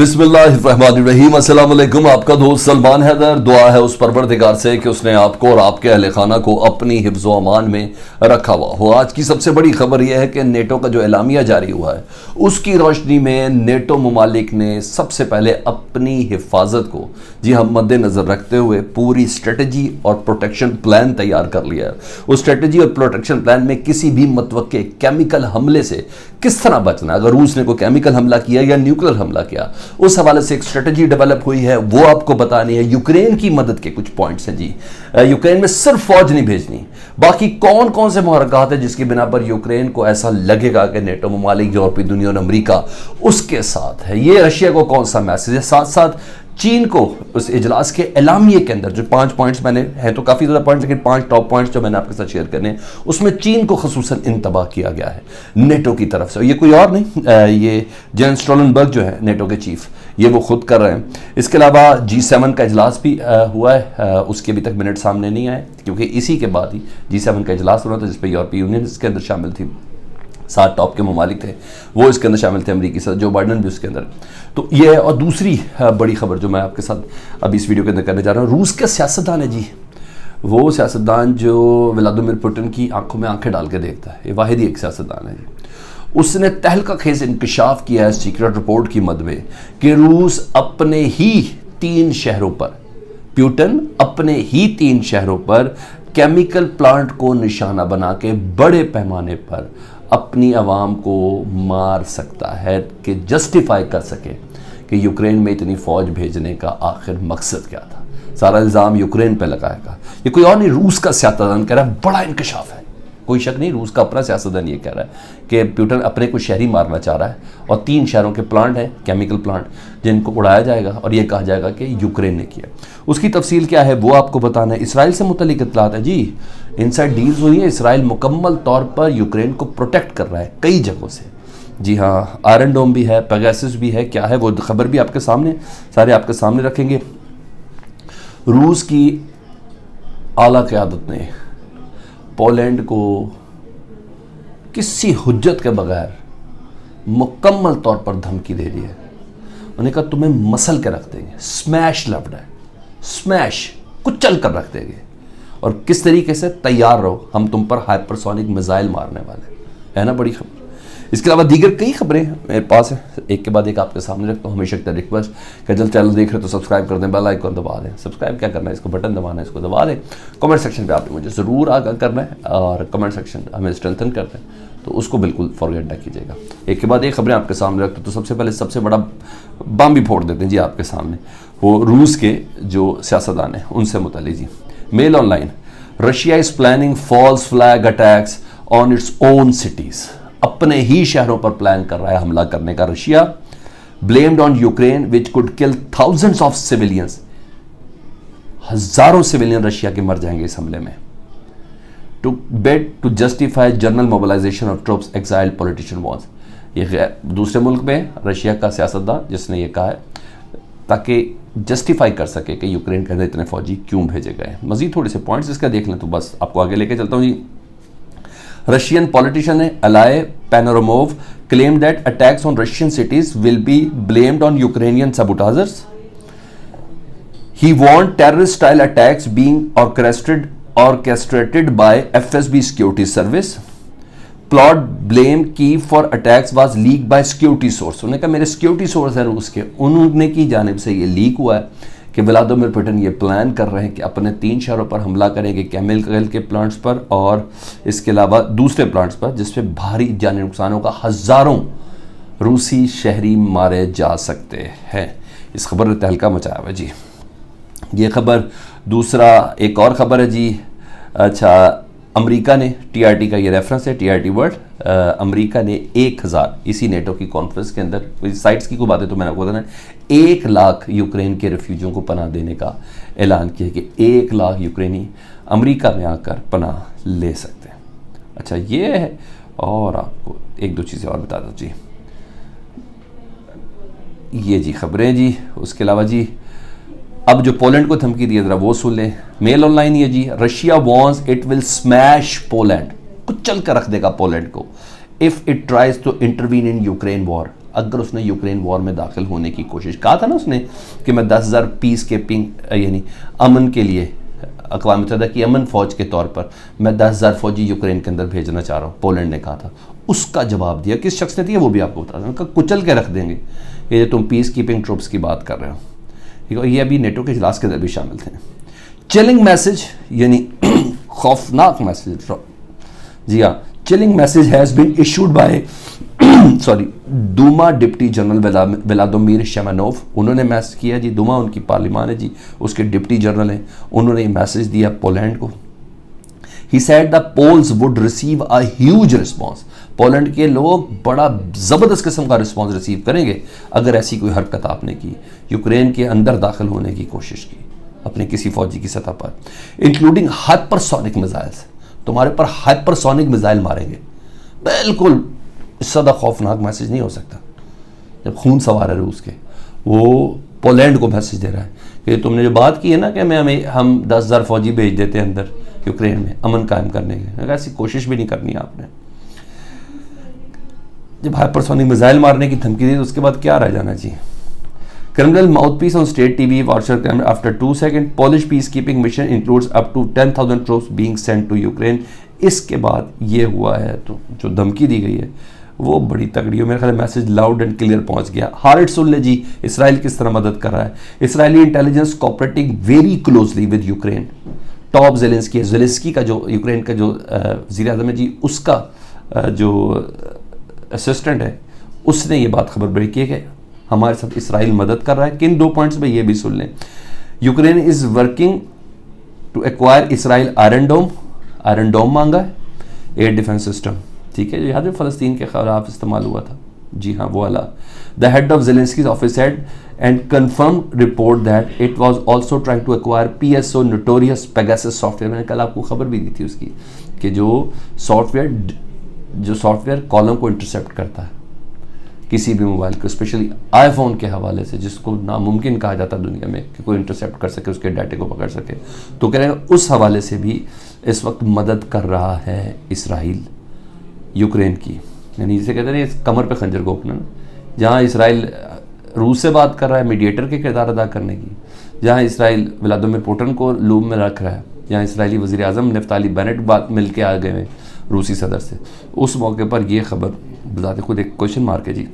बिस्मिल्लाहिर्रहमानिर्रहीम। अस्सलाम वालेकुम। आपका दोस्त सलमान हैदर। दुआ है उस परवरदिगार से कि उसने आपको और आपके अहले खाना को अपनी हिफ्ज़ व अमान में रखा हुआ हो। आज की सबसे बड़ी खबर यह है कि नेटो का जो एलामिया जारी हुआ है उसकी रोशनी में नेटो ममालिक ने सबसे पहले अपनी हिफाजत को जी हम मद्देनज़र रखते हुए पूरी स्ट्रेटजी और प्रोटेक्शन प्लान तैयार कर लिया है। उस स्ट्रेटजी और प्रोटेक्शन प्लान में किसी भी मतवक्के केमिकल हमले से किस तरह बचना, अगर रूस ने कोई केमिकल हमला किया या न्यूक्लियर हमला किया, उस हवाले से एक स्ट्रेटजी डेवलप हुई है, वो आपको बतानी है। यूक्रेन की मदद के कुछ पॉइंट्स हैं जी। यूक्रेन में सिर्फ फौज नहीं भेजनी, बाकी कौन कौन से मुहरकात है जिसकी बिना पर यूक्रेन को ऐसा लगेगा कि नेटो ममालिक, यूरोपीय दुनिया और अमेरिका उसके साथ है। ये रशिया को कौन सा मैसेज है, साथ साथ चीन को उस इजलास के एलामिये के अंदर जो 5 पॉइंट्स मैंने हैं तो काफ़ी ज़्यादा पॉइंट्स, लेकिन 5 टॉप पॉइंट्स जो मैंने आपके साथ शेयर करने उसमें चीन को खसूसन इंतबाह किया गया है नेटो की तरफ से। ये कोई और नहीं, ये जेंस स्टोलनबर्ग जो है नेटो के चीफ, ये वो खुद कर रहे हैं। इसके अलावा G7 का इजलास भी हुआ है, उसके अभी तक मिनट सामने नहीं आए क्योंकि इसी के बाद ही G7 का इजलास हुआ था जिसपे यूरोपीय यूनियन इसके अंदर शामिल थी, 7 टॉप के ममालिक थे वो इसके अंदर शामिल थे, अमेरिकी सदर जो बाइडन भी उसके अंदर। तो ये है। और दूसरी बड़ी खबर जो मैं आपके साथ अभी इस वीडियो के अंदर करने जा रहा हूँ, रूस के सियासतदान है जी, वो सियासतदान जो व्लादिमीर पुतिन की आंखों में आंखें डाल के देखता है, ये वाहिद ही एक सियासतदान है जी। उसने तहलका खेज इंकशाफ किया है सीक्रेट रिपोर्ट की मद में कि रूस अपने ही 3 शहरों पर, पुतिन अपने ही 3 शहरों पर केमिकल प्लांट को निशाना बना के बड़े पैमाने पर अपनी आवाम को मार सकता है कि जस्टिफाई कर सके कि यूक्रेन में इतनी फौज भेजने का आखिर मकसद क्या था। सारा इल्ज़ाम यूक्रेन पे लगाएगा। ये कोई और नहीं, रूस का सियासतदान कह रहा है, बड़ा इंकशाफ है, कोई शक नहीं, रूस का अपना सियासतदान ये कह रहा है कि पुतिन अपने को शहरी मारना चाह रहा है और 3 शहरों के प्लांट हैं, केमिकल प्लांट, जिनको उड़ाया जाएगा और ये कहा जाएगा कि यूक्रेन ने किया। उसकी तफसील क्या है वो आपको बताना है। इसराइल से मुतल्लिक इत्तलात है जी, इनसाइड डील्स हुई है। इसराइल मुकम्मल तौर पर यूक्रेन को प्रोटेक्ट कर रहा है कई जगहों से। जी हाँ, आयरन डोम भी है, पेगासस भी है, क्या है वो खबर भी आपके सामने, सारे आपके सामने रखेंगे। रूस की आला क़यादत ने पोलैंड को किसी हुज्जत के बगैर मुकम्मल तौर पर धमकी दे दी है। उन्होंने कहा तुम्हें मसल के रख देंगे, स्मैश लफ्ड है, स्मैश कुचल कर रख देंगे, और किस तरीके से, तैयार रहो, हम तुम पर हाइपरसोनिक मिसाइल मारने वाले है ना। बड़ी खबर। इसके अलावा दीगर कई खबरें मेरे पास है, एक के बाद एक आपके सामने रखता हूँ। हमेशा एक रिक्वेस्ट कि जब चैनल देख रहे हो तो सब्सक्राइब कर दें, बेल आइकन दबा दें। सब्सक्राइब क्या करना है, इसको बटन दबाना है, इसको दबा दें। कमेंट सेक्शन पे आपने मुझे ज़रूर आगाह करना है और कमेंट सेक्शन हमें स्ट्रेंथन करते हैं तो उसको बिल्कुल फॉरगेट ना कीजिएगा। एक के बाद एक खबरें आपके सामने रखते तो सबसे पहले सबसे बड़ा बम भी फोड़ देते हैं जी आपके सामने, वो रूस के जो सियासतदान हैं उनसे मुताल्लिक़ जी। Mail Online, Russia is planning false flag attacks on its own cities. अपने ही शहरों पर प्लान कर रहा है हमला करने का Russia. Blamed on Ukraine which could kill thousands of civilians. हजारों सिविलियन रशिया के मर जाएंगे इस हमले में। To bait to justify general mobilisation of troops exiled politician warns. ये दूसरे मुल्क में रशिया का सियासतदान जिसने ये कहा है ताकि जस्टिफाई कर सके कि यूक्रेन के अंदर इतने फौजी क्यों भेजे गए। मजीद थोड़े से पॉइंट्स इसका देख लें तो बस आपको आगे लेके चलता हूँ जी। रशियन पॉलिटिशियन है अलाय पैनोरमोव claimed that attacks on Russian cities will be blamed on Ukrainian sabotagers. He warned terrorist-style attacks being orchestrated by FSB security service. Plot blame key for attacks was leaked by security source. उन्होंने कहा मेरे security source है रूस के, उन्होंने की जानिब से ये लीक हुआ है कि व्लादिमीर पुतिन ये प्लान कर रहे हैं कि अपने 3 शहरों पर हमला करेंगे, केमिकल के प्लांट्स पर और इसके अलावा दूसरे प्लांट्स पर जिसपे भारी जानी नुकसान होगा, हज़ारों रूसी शहरी मारे जा सकते हैं। इस खबर ने तहलका मचाया हुआ जी। ये खबर। दूसरा एक और ख़बर है जी, अच्छा, अमेरिका ने, टीआरटी का ये रेफरेंस है, टीआरटी वर्ड, अमेरिका ने 1000 इसी नेटो की कॉन्फ्रेंस के अंदर, साइट्स की कोई बातें तो मैंने आपको बताना, 1 लाख यूक्रेन के रेफ्यूजियों को पनाह देने का ऐलान किया कि 1 लाख यूक्रेनी अमेरिका में आकर पनाह ले सकते हैं। अच्छा ये है। और आपको 1-2 चीज़ें और बता दो जी। ये जी खबरें जी। उसके अलावा जी अब जो पोलैंड को धमकी दी है जरा वो सुन लें। मेल ऑनलाइन ये जी, Russia warns it will smash Poland, कुचल कर रख देगा पोलैंड को, if it tries to intervene in Ukraine war, अगर उसने यूक्रेन वॉर में दाखिल होने की कोशिश, कहा था ना उसने कि मैं 10,000 पीस कीपिंग यानी अमन के लिए, अक़वाम मुत्तहिदा की अमन फ़ौज के तौर पर मैं 10,000 फ़ौजी यूक्रेन के अंदर भेजना चाह रहा हूँ, पोलैंड ने कहा था। उसका जवाब दिया, किस शख्स ने दिया वो भी आपको बता दूँ, कुचल के रख देंगे ये तुम पीस कीपिंग ट्रूप्स की बात कर रहे हो, ठीक है। ये अभी नेटो के इजलास के अंदर भी शामिल थे। चिलिंग मैसेज यानी खौफनाक मैसेज, जी हाँ, chilling message has been issued by Duma deputy general Vladimir Shemenov. उन्होंने मैसेज किया जी, दूमा उनकी पार्लिमान है जी, उसके डिप्टी जनरल हैं, उन्होंने मैसेज दिया पोलैंड को। He said the Poles would receive a huge response, Poland के लोग बड़ा ज़बरदस्त किस्म का रिस्पॉन्स रिसीव करेंगे अगर ऐसी कोई हरकत आपने की, यूक्रेन के अंदर दाखिल होने की कोशिश की अपने किसी फौजी की सतह पर, इंक्लूडिंग हाइपरसोनिक मिसाइल्स, तुम्हारे पर हाइपरसोनिक मिसाइल मारेंगे। बिल्कुल इससे ज़्यादा खौफनाक मैसेज नहीं हो सकता। जब खून सवार है रूस के, वो पोलैंड को मैसेज दे रहा है कि तुमने जो बात की है ना कि हम 10,000 फौजी भेज देते हैं अंदर यूक्रेन में अमन कायम करने की, ऐसी कोशिश भी नहीं करनी आपने। जब हाइपरसोनिक मिसाइल मारने की धमकी दी तो उसके बाद क्या रह जाना चाहिए। Criminal mouthpiece on state TV Warsaw camera after 2 second, Polish peace keeping mission includes up to 10,000 troops being sent to Ukraine. इसके बाद ये हुआ है, तो जो धमकी दी गई है वो बड़ी तगड़ी है। मेरे ख्याल मैसेज लाउड एंड क्लियर पहुंच गया। हार्ट सुन ले जी, इसराइल किस तरह मदद कर रहा है। Israeli intelligence cooperating very closely with Ukraine. Top Zelensky का जो यूक्रेन का जो वज़ीर आज़म है जी, उसका जो असिस्टेंट है, उसने ये बात खबर बड़ी की है कि हमारे साथ इसराइल मदद कर रहा है। किन 2 पॉइंट्स में ये भी सुन लें। Ukraine is working to acquire Israel iron dome मांगा है, एयर डिफेंस सिस्टम, ठीक है, याद है फ़लस्तीन के खिलाफ इस्तेमाल हुआ था, जी हाँ वो वाला। The head of Zelensky's office head and confirm report that it was also trying to acquire PSO notorious Pegasus software. मैंने कल आपको खबर भी दी थी उसकी कि जो सॉफ्टवेयर कॉलम को इंटरसेप्ट करता है किसी भी मोबाइल को, स्पेशली आईफोन के हवाले से, जिसको नामुमकिन कहा जाता है दुनिया में कि कोई इंटरसेप्ट कर सके, उसके डाटे को पकड़ सके, तो कह रहे हैं उस हवाले से भी इस वक्त मदद कर रहा है इसराइल यूक्रेन की। यानी जिसे कहते हैं इस कमर पे खंजर घोंपना, जहाँ इसराइल रूस से बात कर रहा है मीडिएटर के किरदार अदा करने की, जहाँ इसराइल व्लादिमीर पुतिन को लूम में रख रहा है, जहाँ इसराइली वज़ीर आज़म नफ्ताली बेनेट बात मिल के आ गए हैं रूसी सदर से, उस मौके पर यह खबर बताते खुद एक क्वेश्चन मार्क है जी।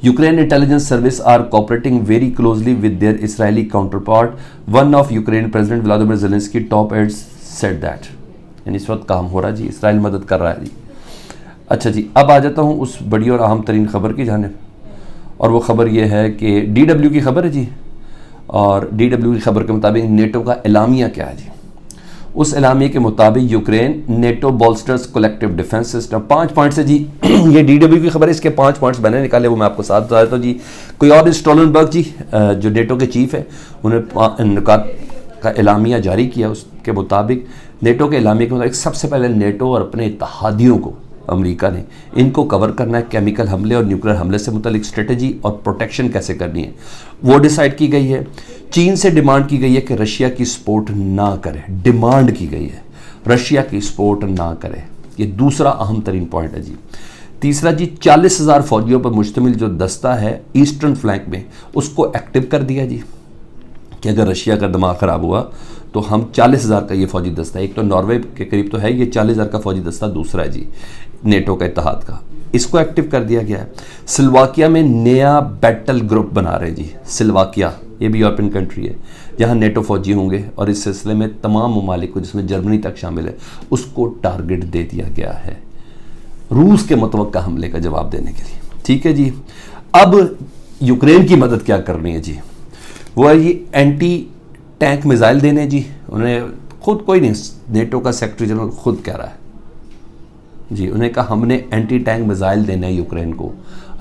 Ukraine intelligence service are cooperating very closely with their Israeli counter part, one of Ukraine president Vladimir Zelensky top aides said that. यानी इस वक्त काम हो रहा है जी, इसराइल मदद कर रहा है जी। अच्छा जी, अब आ जाता हूँ उस बड़ी और अहम तरीन खबर की जानिब, और वो खबर ये है कि DW की खबर है जी, और DW की खबर के मुताबिक नेटो का एलामिया क्या है जी। उस एलामिया के मुताबिक Ukraine NATO bolsters collective defence system. 5 point से जी ये DW की खबर है, इसके 5 पॉइंट्स मैंने निकाले, वो मैं आपको साथ बता देता हूँ जी। कोई और स्टोलनबर्ग जी जो नेटो के चीफ है, उन्होंने निकात का एलामिया जारी किया। उसके मुताबिक नेटो के एलामिया के मुताबिक सबसे पहले नेटो और अपने इत्तेहादियों को, अमेरिका ने, इनको कवर करना है। केमिकल हमले और न्यूक्लियर हमले से मुतल्लिक स्ट्रेटजी और प्रोटेक्शन कैसे करनी है वो डिसाइड की गई है। चीन से डिमांड की गई है कि रशिया की सपोर्ट ना करे, डिमांड की गई है रशिया की सपोर्ट ना करे। ये दूसरा अहम तरीन पॉइंट है जी। तीसरा जी, 40,000 फौजियों पर मुश्तमिल जो दस्ता है ईस्टर्न फ्लैंक में, उसको एक्टिव कर दिया जी कि अगर रशिया का दिमाग ख़राब हुआ तो हम 40,000 का ये फौजी दस्ता है, एक तो नॉर्वे के करीब तो है ये 40,000 का फौजी दस्ता, दूसरा है जी नेटो का इत्तेहाद का, इसको एक्टिव कर दिया गया है। स्लोवाकिया में नया बैटल ग्रुप बना रहे हैं जी। स्लोवाकिया ये भी यूरोपियन कंट्री है जहाँ नेटो फौजी होंगे, और इस सिलसिले में तमाम ममालिक को, जिसमें जर्मनी तक शामिल है, उसको टारगेट दे दिया गया है रूस के मुतवक्का हमले का जवाब देने के लिए। ठीक है जी। अब यूक्रेन की मदद क्या करनी है जी, वो है ये एंटी टैंक मिसाइल देने जी। उन्हें खुद कोई नहीं, नेटो का सेक्रेटरी जनरल खुद कह रहा है जी, उन्हें कहा हमने एंटी टैंक मिसाइल देने हैं यूक्रेन को,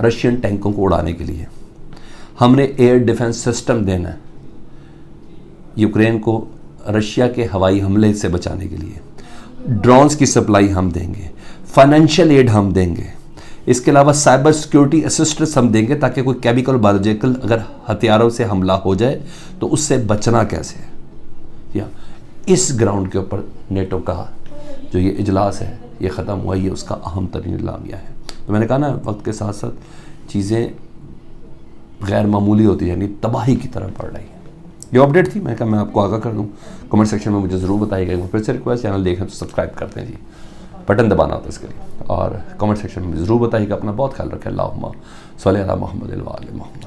रशियन टैंकों को उड़ाने के लिए। हमने एयर डिफेंस सिस्टम देना है यूक्रेन को रशिया के हवाई हमले से बचाने के लिए। ड्रोन्स की सप्लाई हम देंगे, फाइनेंशियल एड हम देंगे, इसके अलावा साइबर सिक्योरिटी असिस्टेंस हम देंगे ताकि कोई केमिकल बायोलॉजिकल अगर हथियारों से हमला हो जाए तो उससे बचना कैसे है। या इस ग्राउंड के ऊपर नेटो का जो ये इजलास है ये ख़त्म हुआ, ये उसका अहम तरीन एलामिया है। तो मैंने कहा ना, वक्त के साथ साथ चीज़ें गैर मामूली होती यानी तबाही की तरफ बढ़ रही है। ये अपडेट थी, मैं कहा मैं आपको आगाह कर दूं। कमेंट सेक्शन में मुझे ज़रूर बताइएगा। एक बार फिर से रिक्वेस्ट, चैनल देखें तो सब्सक्राइब करते हैं जी, बटन दबाना होता है इसके लिए। और कमेंट सेक्शन में ज़रूर बताइएगा। अपना बहुत ख्याल रखें। अल्लाहुम्मा सल्ली अला मुहम्मद व आले मुहम्मद।